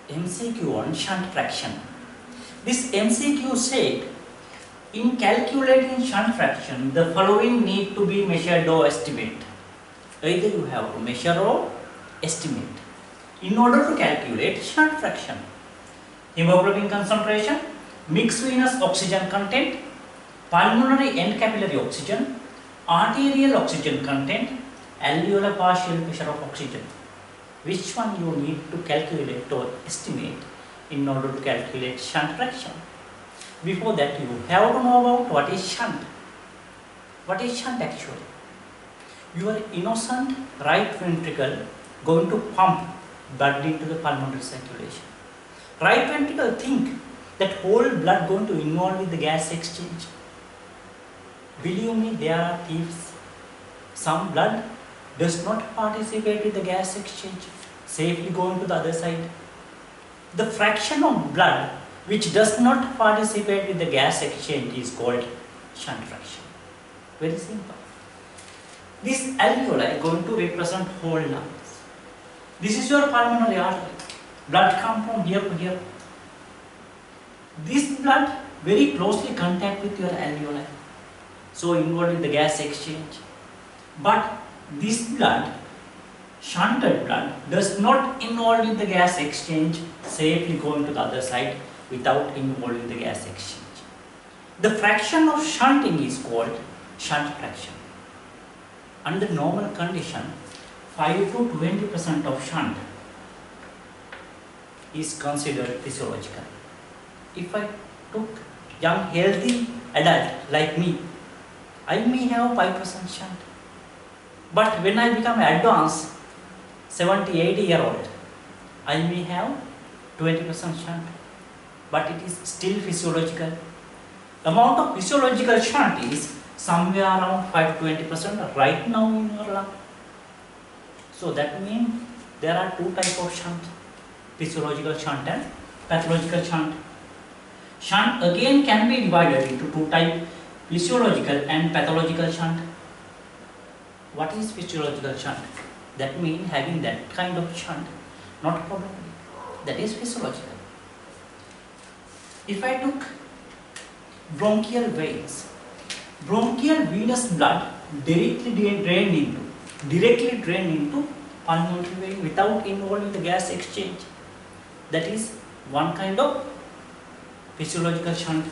MCQ on shunt fraction. This MCQ said, in calculating shunt fraction, the following need to be measured or estimate. Either you have to measure or estimate in order to calculate shunt fraction. Hemoglobin concentration, mixed venous oxygen content, pulmonary end capillary oxygen, arterial oxygen content, alveolar partial pressure of oxygen. Which one you need to calculate or estimate in order to calculate shunt fraction? Before that, you have to know about what is shunt. What is shunt actually? Your innocent right ventricle going to pump blood into the pulmonary circulation. Right ventricle think that whole blood going to involve with the gas exchange. Believe me, there are thieves. Some blood does not participate with the gas exchange, safely going to the other side. The fraction of blood which does not participate with the gas exchange is called shunt fraction. Very simple. This alveoli is going to represent whole lungs. This is your pulmonary artery. Blood comes from here to here. This blood very closely contact with your alveoli, so involved in the gas exchange. But this blood, shunted blood, does not involve in the gas exchange, safely going to the other side without involving the gas exchange. The fraction of shunting is called shunt fraction. Under normal condition, 5 to 20% of shunt is considered physiological. If I took young healthy adult like me, I may have 5% shunt. But when I become advanced, 70, 80-year-old, I may have 20% shunt. But it is still physiological. The amount of physiological shunt is somewhere around 5 to 20% right now in your lung. So that means there are two types of shunt, physiological shunt and pathological shunt. Shunt again can be divided into two types, physiological and pathological shunt. What is physiological shunt? That means having that kind of shunt, not probably. That is physiological. If I took bronchial veins, bronchial venous blood directly drained into pulmonary vein without involving the gas exchange. That is one kind of physiological shunt.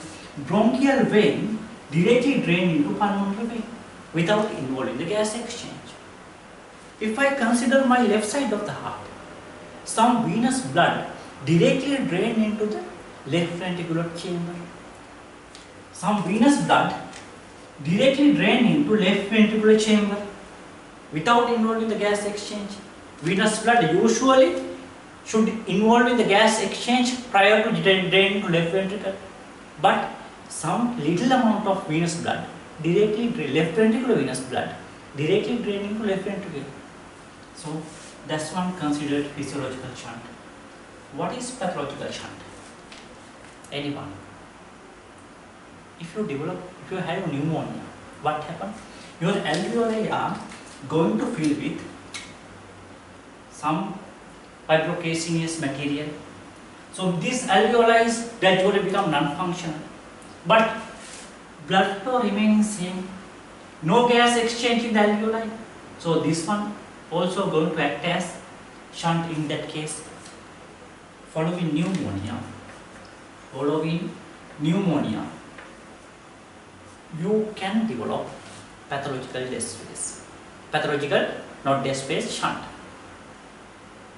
Bronchial vein directly drained into pulmonary vein without involving the gas exchange. If I consider my left side of the heart, some venous blood directly drained into the left ventricular chamber. Some venous blood directly drained into left ventricular chamber without involving the gas exchange. Venous blood usually should involve in the gas exchange prior to draining to left ventricle. But some little amount of venous blood directly left ventricular venous blood directly draining to left ventricle. So that's one considered physiological shunt. What is pathological shunt? Anyone? If you have pneumonia, what happens? Your alveoli are going to fill with some fibrocaseous material. So this alveoli is gradually become non-functional. But blood flow remaining same. No gas exchange in the alveoli. So this one also going to act as shunt in that case. Following pneumonia, you can develop pathological death phase. Pathological, not death phase, shunt.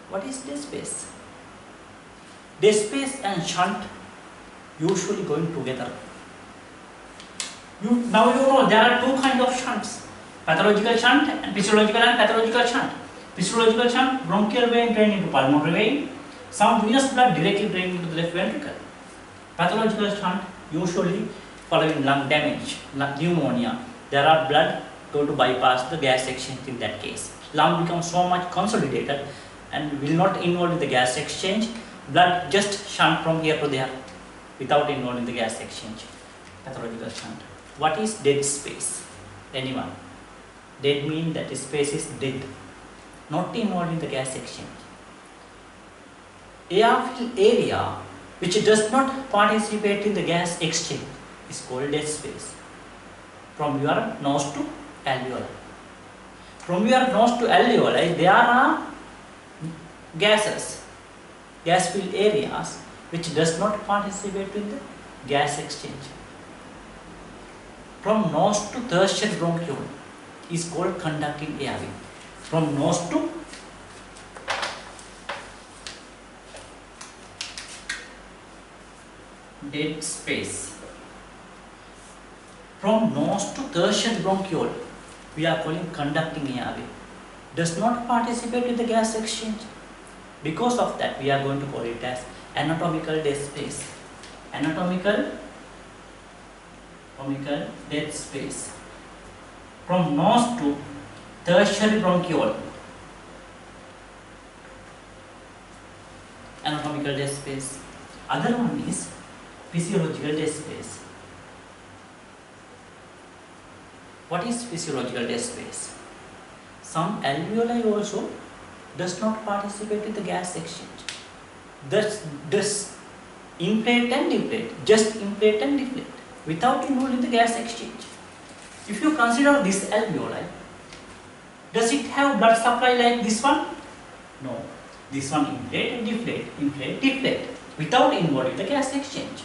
What is death phase? Death phase and shunt usually going together. Now you know there are two kinds of shunts, pathological shunt and physiological and pathological shunt. Physiological shunt, bronchial vein drained into pulmonary vein, some venous blood directly drained into the left ventricle. Pathological shunt usually following lung damage, pneumonia, there are blood go to bypass the gas exchange in that case. Lung becomes so much consolidated and will not involve in the gas exchange. Blood just shunt from here to there without involving the gas exchange. Pathological shunt. What is dead space? Anyone? Dead means that space is dead, not involved in the gas exchange. Airfill area which does not participate in the gas exchange is called dead space. From your nose to alveoli. From your nose to alveoli, there are gases, gas-filled areas which does not participate in the gas exchange. From nose to tertiary bronchiole is called conducting airway. From nose to dead space. From nose to tertiary bronchiole, we are calling conducting airway. Does not participate in the gas exchange. Because of that, we are going to call it as anatomical dead space. Anatomical dead space. From nose to tertiary bronchiole, anatomical dead space. Other one is physiological dead space. What is physiological dead space? Some alveoli also does not participate in the gas exchange. Thus inflate and deflate, just inflate and deflate without involving the gas exchange. If you consider this alveoli, does it have blood supply like this one? No. This one inflate and deflate, inflate, deflate without involving the gas exchange.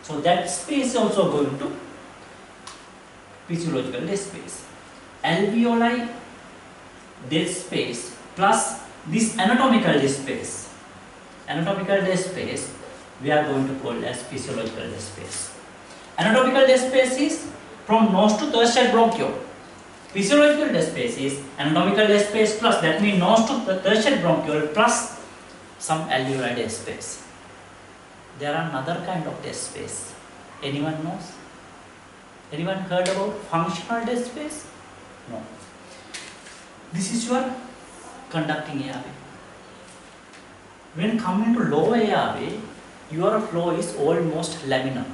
So that space is also going to physiological dead space. Alveoli dead space plus this anatomical dead space. Anatomical dead space we are going to call as physiological dead space. Anatomical dead space is from nose to tertiary bronchiole. Physiological dead space is anatomical dead space plus, that means nose to the tertiary bronchiole plus some alveoli dead space. There are another kind of dead space. Anyone knows? Anyone heard about functional dead space? No. This is your conducting airway. When coming to lower airway, your flow is almost laminar.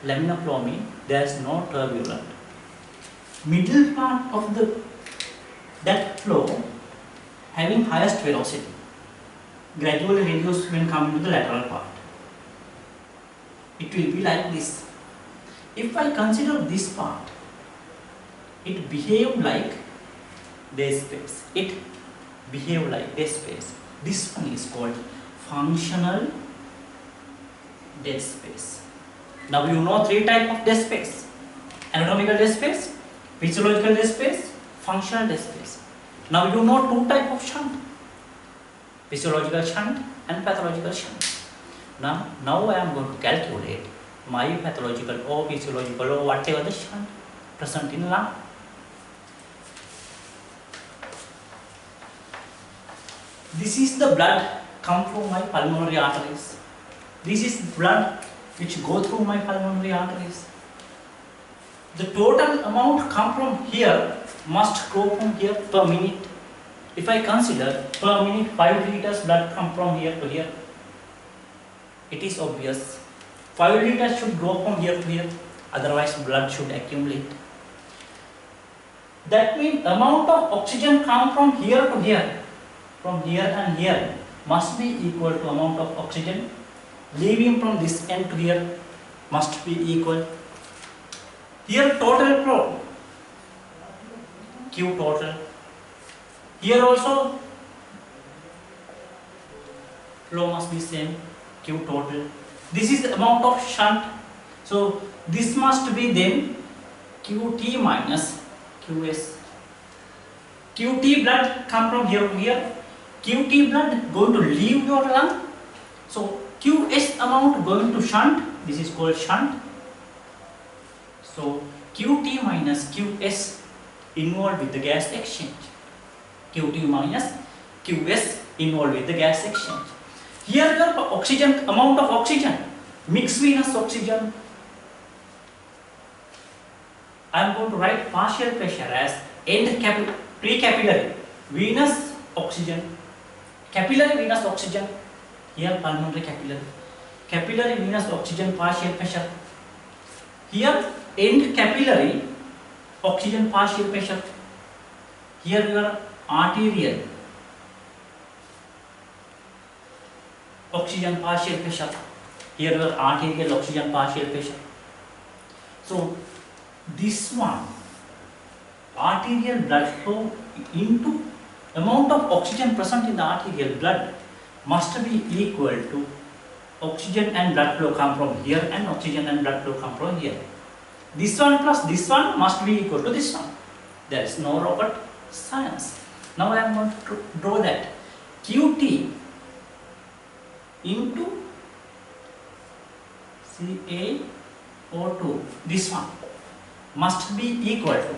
Laminar flow means there is no turbulent. Middle part of that flow having highest velocity, gradually reduce when coming to the lateral part. It will be like this. If I consider this part, it behave like dead space. It behave like dead space. This one is called functional dead space. Now you know three types of dead space: anatomical dead space, physiological dead space, functional dead space. Now you know two types of shunt: physiological shunt and pathological shunt. Now I am going to calculate my pathological or physiological or whatever the shunt present in lung. This is the blood come from my pulmonary arteries. This is blood which go through my pulmonary arteries. The total amount come from here must go from here per minute. If I consider per minute 5 liters blood come from here to here, it is obvious 5 liters should go from here to here, otherwise blood should accumulate. That means amount of oxygen come from here to here, from here and here must be equal to amount of oxygen leaving from this end to here must be equal. Here total flow, Q total. Here also flow must be same, Q total. This is the amount of shunt. So this must be then Qt minus Qs. Qt blood come from here to here. Qt blood going to leave your lung. So Qs amount going to shunt. This is called shunt. So Qt minus Qs involved with the gas exchange. Qt minus Qs involved with the gas exchange. Here your oxygen, amount of oxygen, mixed venous oxygen. I am going to write partial pressure as precapillary venous oxygen, capillary venous oxygen. Here pulmonary capillary, capillary venous oxygen partial pressure. Here end capillary oxygen partial pressure. Here your arterial oxygen partial pressure. Here the arterial oxygen partial pressure. So this one, arterial blood flow into amount of oxygen present in the arterial blood must be equal to oxygen and blood flow come from here and oxygen and blood flow come from here. This one plus this one must be equal to this one. There is no rocket science. Now I am going to draw that Qt into CaO2, this one must be equal to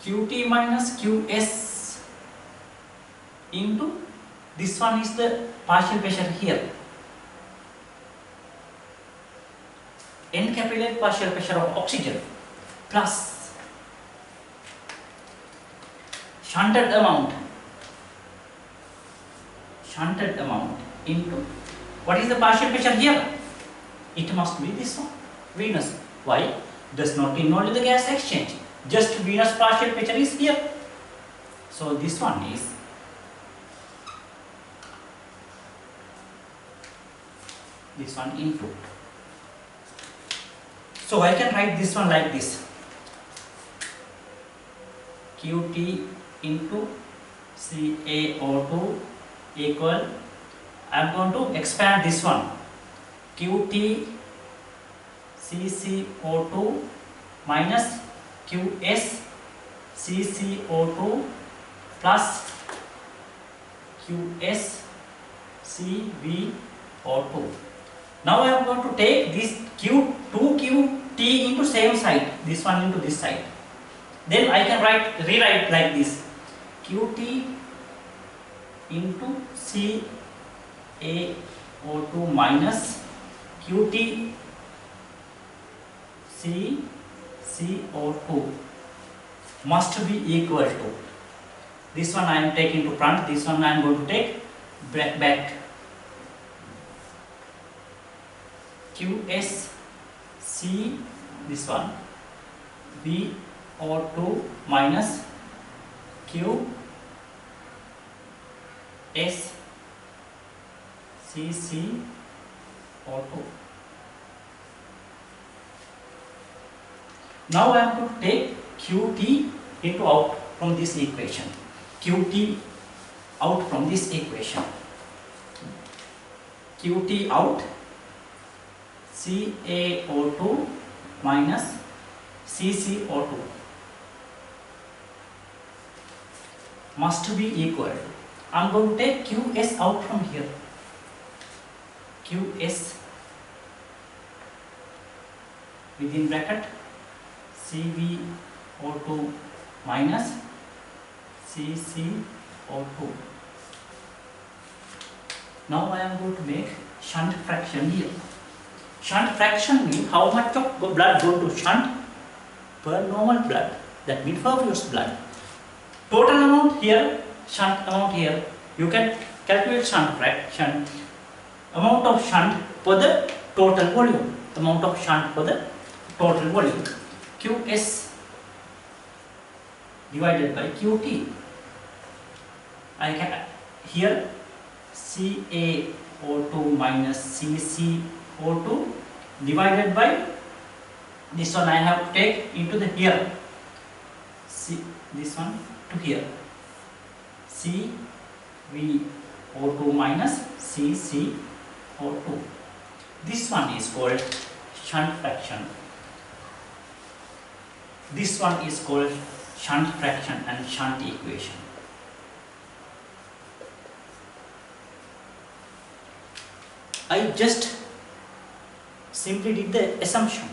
Qt minus Qs into this one is the partial pressure here, end capillary partial pressure of oxygen, plus shunted amount into what is the partial pressure here? It must be this one, venous. Why? Does not involve the gas exchange, just venous partial pressure is here. So this one is this one into. So I can write this one like this, Qt into CaO2 equal, I am going to expand this one, Qt CCO2 minus Qs CCO2 plus Qs CvO2. Now I am going to take this Q2Qt into same side, this one into this side. Then I can rewrite like this, Qt into CaO2 minus Qt CCO2 must be equal to, this one I am taking to front, this one I am going to take back, Qs C, this one VO2 minus Q S CCO2. Now I am going to take Qt into out from this equation. Qt out from this equation. Qt out, CaO2 minus CCO2 must be equal. I am going to take Qs out from here. Qs within bracket CvO2 minus CCO2. Now I am going to make shunt fraction here. Shunt fraction means how much of blood going to shunt per normal blood, that means perfuse blood. Total amount here, shunt amount here, you can calculate shunt fraction, amount of shunt for the total volume, amount of shunt for the total volume, Qs divided by Qt. I can here CaO2 minus CCO2 divided by this one I have to take into the here, this one to here, CvO2 minus CCO2. This one is called shunt fraction. This one is called shunt fraction and shunt equation. I just simply did the assumption.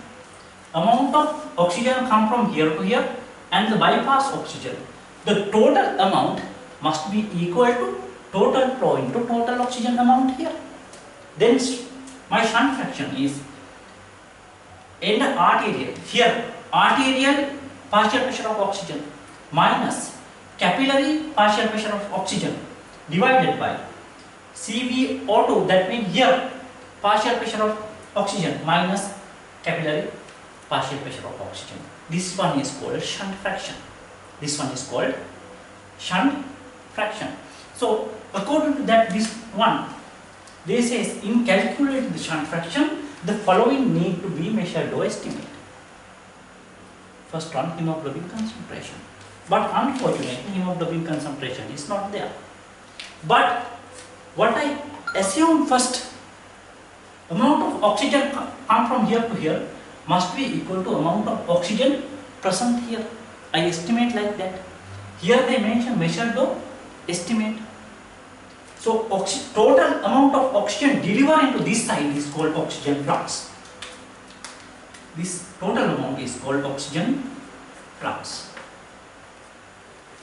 Amount of oxygen come from here to here and the bypass oxygen. The total amount must be equal to total flow into total oxygen amount here. Then my shunt fraction is end arterial, here arterial partial pressure of oxygen minus capillary partial pressure of oxygen divided by CvO2, that means here partial pressure of oxygen minus capillary partial pressure of oxygen. This one is called shunt fraction. This one is called shunt fraction. So according to that, this one, they says in calculating the shunt fraction, the following need to be measured or estimated. First one, hemoglobin concentration. But unfortunately, hemoglobin concentration is not there. But what I assume first, amount of oxygen come from here to here must be equal to amount of oxygen present here. I estimate like that. Here they mention measured or estimate. So total amount of oxygen delivered into this side is called oxygen flux. This total amount is called oxygen flux.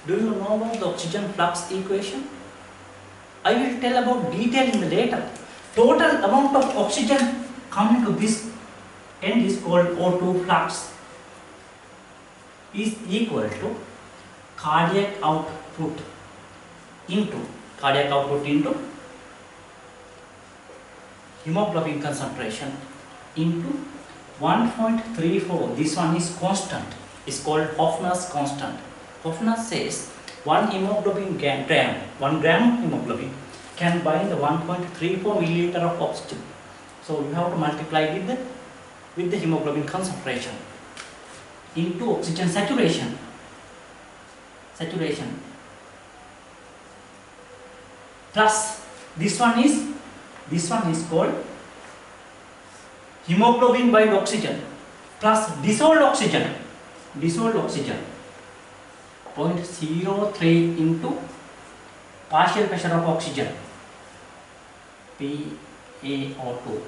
Do you know about the oxygen flux equation? I will tell about detail in the later. Total amount of oxygen coming to this end is called O2 flux, is equal to cardiac output into hemoglobin concentration into 1.34. This one is constant. It's called Hoffner's constant. Hoffner says 1 gram of hemoglobin can bind 1.34 milliliter of oxygen. So you have to multiply with the hemoglobin concentration into oxygen saturation. Plus this one is called hemoglobin by oxygen plus dissolved oxygen 0.03 into partial pressure of oxygen PaO2,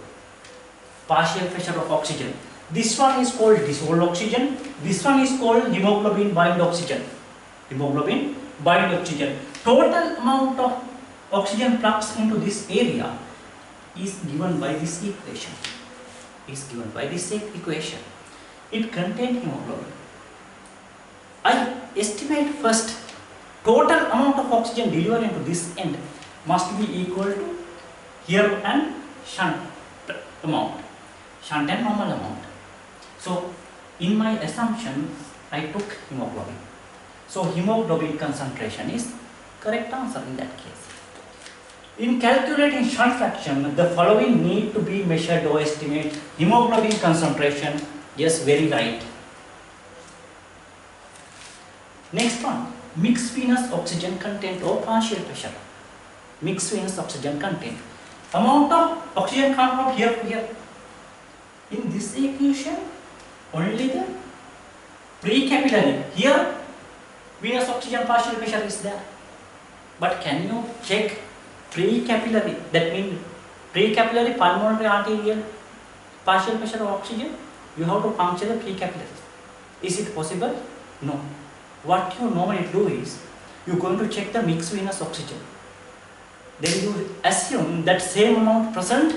partial pressure of oxygen. This one is called dissolved oxygen, this one is called hemoglobin bind oxygen. Total amount of oxygen flux into this area is given by this equation. It contains hemoglobin. I estimate first total amount of oxygen delivered into this end must be equal to here and shunt and normal amount. So in my assumption I took hemoglobin. So hemoglobin concentration is correct answer in that case. In calculating shunt fraction, the following need to be measured or estimate. Hemoglobin concentration, yes, very right. Next one, mixed venous oxygen content or partial pressure. Mixed venous oxygen content. Amount of oxygen comes from here to here. In this equation, only the precapillary. Here, venous oxygen partial pressure is there. But can you check precapillary? That means precapillary pulmonary arterial partial pressure of oxygen. You have to puncture the precapillary. Is it possible? No. What you normally do is, you are going to check the mixed venous oxygen. Then you assume that same amount present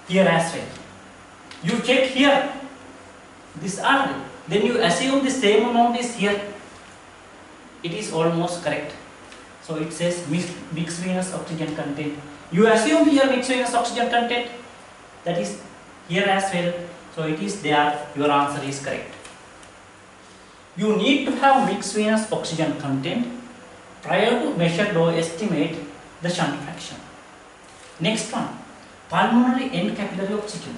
here as well. You check here, this artery. Then you assume the same amount is here. It is almost correct. So it says mixed venous oxygen content. You assume here mixed venous oxygen content. That is here as well. So it is there. Your answer is correct. You need to have mixed venous oxygen content prior to measure or estimate the shunt fraction. Next one, pulmonary end capillary oxygen.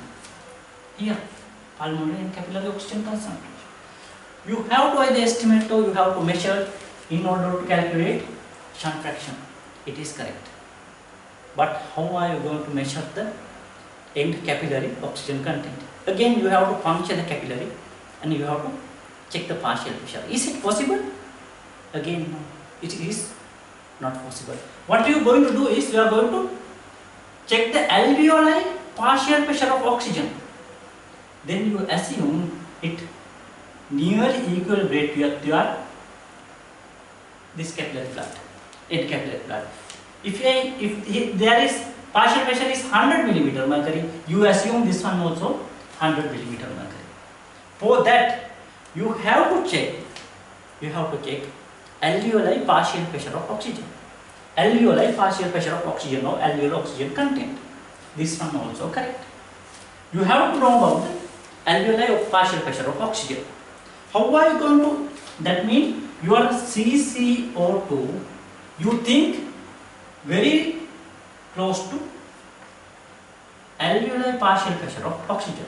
Here, pulmonary end capillary oxygen concentration. You have to either estimate or you have to measure in order to calculate shunt fraction. It is correct. But how are you going to measure the end capillary oxygen content? Again, you have to puncture the capillary and you have to check the partial pressure. Is it possible? Again, no. It is not possible. What you are going to do is, you are going to check the alveoli partial pressure of oxygen. Then you assume it nearly equilibrate to your this capillary blood, end capillary blood. If there is partial pressure is 100 millimeter mercury, you assume this one also 100 millimeter mercury. For that, you have to check alveoli partial pressure of oxygen. Alveoli partial pressure of oxygen or alveolar oxygen content. This one also correct. You have to know about the alveoli of partial pressure of oxygen. How are you going to? That means your CCO2, you think very close to alveolar partial pressure of oxygen.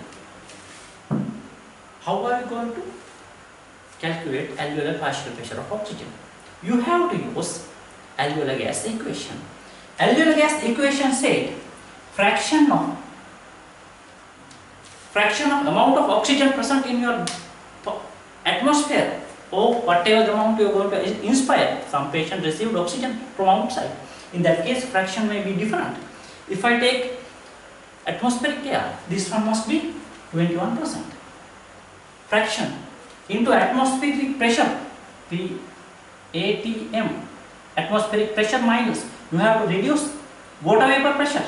How are you going to calculate alveolar partial pressure of oxygen? You have to use alveolar gas equation. Alveolar gas equation said fraction of amount of oxygen present in your atmosphere, or whatever the amount you are going to inspire. Some patient received oxygen from outside. In that case, fraction may be different. If I take atmospheric air, this one must be 21%. Fraction into atmospheric pressure, PATM, atmospheric pressure minus, you have to reduce water vapor pressure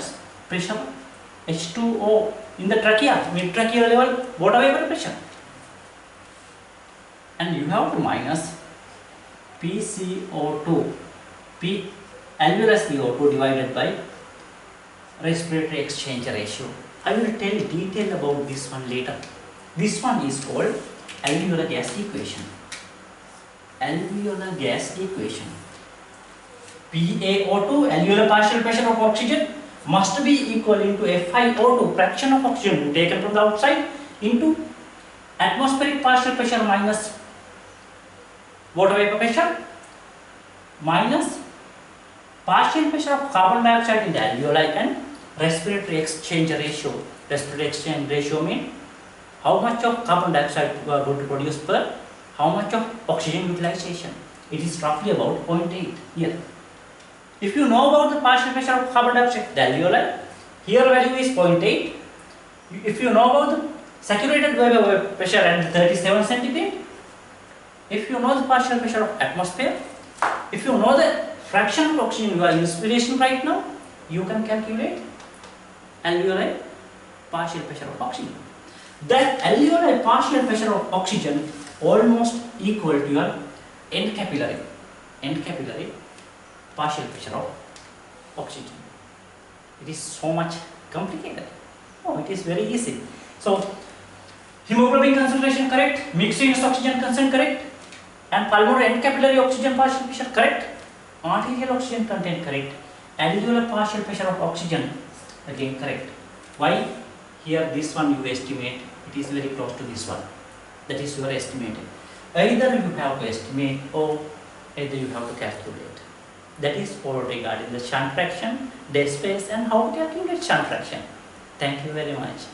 H2O in the trachea, mid-tracheal level water vapor pressure, and you have to minus PCO2, alveolar CO2 divided by respiratory exchange ratio. I will tell detail about this one later. This one is called alveolar gas equation. Alveolar gas equation. PaO2, alveolar partial pressure of oxygen, must be equal into FiO2, fraction of oxygen taken from the outside, into atmospheric partial pressure minus water vapor pressure minus partial pressure of carbon dioxide in the alveoli and respiratory exchange ratio. Respiratory exchange ratio means how much of carbon dioxide you are going to produce per how much of oxygen utilization. It is roughly about 0.8 here. If you know about the partial pressure of carbon dioxide, the alveoli, here value is 0.8. If you know about the saturated vapor pressure at 37 centigrade, if you know the partial pressure of atmosphere, if you know the fraction of oxygen you are inspiration right now, you can calculate alveoli partial pressure of oxygen. That alveoli partial pressure of oxygen almost equal to your end capillary partial pressure of oxygen. It is so much complicated. Oh, it is very easy. So, hemoglobin concentration correct, mixed units oxygen concentration correct, and pulmonary end capillary oxygen partial pressure correct, arterial oxygen content correct, alveolar partial pressure of oxygen again correct. Why? Here this one you estimate, it is very close to this one. That is your estimated. Either you have to estimate or either you have to calculate. That is all regarding the shunt fraction, dead space, and how to calculate shunt fraction. Thank you very much.